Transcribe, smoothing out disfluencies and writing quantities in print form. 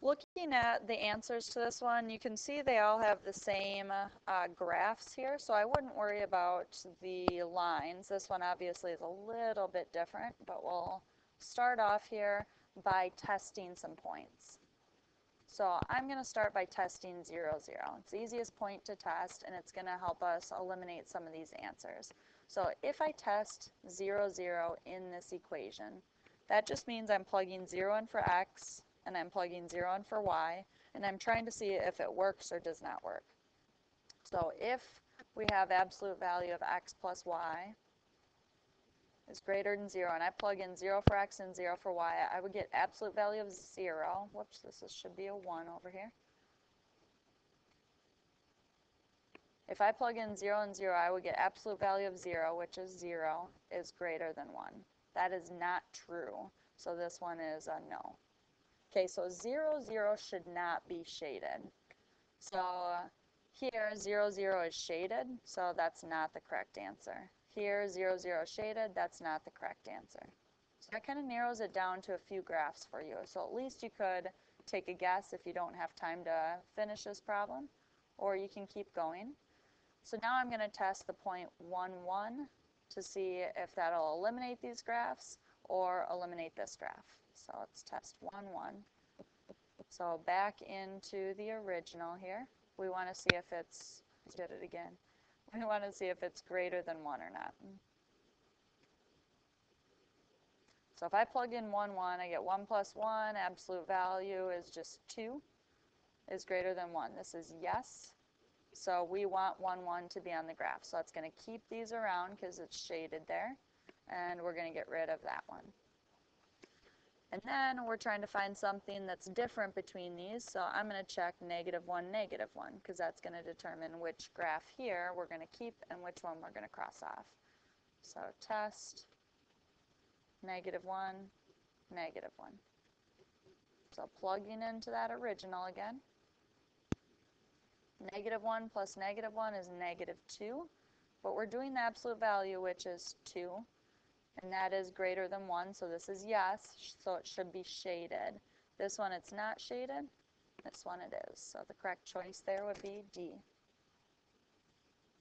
Looking at the answers to this one, you can see they all have the same graphs here, so I wouldn't worry about the lines. This one obviously is a little bit different, but we'll start off here by testing some points. So I'm going to start by testing 0, 0. It's the easiest point to test, and it's going to help us eliminate some of these answers. So if I test 0, 0 in this equation, that just means I'm plugging 0 in for x, and I'm plugging 0 in for y, and I'm trying to see if it works or does not work. So if we have absolute value of x plus y is greater than 0, and I plug in 0 for x and 0 for y, I would get absolute value of 0. Whoops, this should be a 1 over here. If I plug in 0 and 0, I would get absolute value of 0, which is 0, is greater than 1. That is not true, so this one is a no. Okay, so 0, 0 should not be shaded. So here, 0, 0 is shaded, so that's not the correct answer. Here, 0, 0 shaded, that's not the correct answer. So that kind of narrows it down to a few graphs for you. So at least you could take a guess if you don't have time to finish this problem, or you can keep going. So now I'm going to test the point 1, 1 to see if that'll eliminate these graphs or eliminate this graph. So let's test 1, 1. So back into the original here. We want to see if it's, let's get it again. We want to see if it's greater than 1 or not. So if I plug in 1, 1, I get 1 plus 1, absolute value is just 2, is greater than 1. This is yes. So we want 1, 1 to be on the graph. So that's going to keep these around because it's shaded there. And we're going to get rid of that one. And then we're trying to find something that's different between these. So I'm going to check -1, -1, because that's going to determine which graph here we're going to keep and which one we're going to cross off. So test -1, -1. So plugging into that original again. -1 plus -1 is -2, but we're doing the absolute value, which is 2, and that is greater than 1, so this is yes, so it should be shaded. This one it's not shaded, this one it is, so the correct choice there would be D.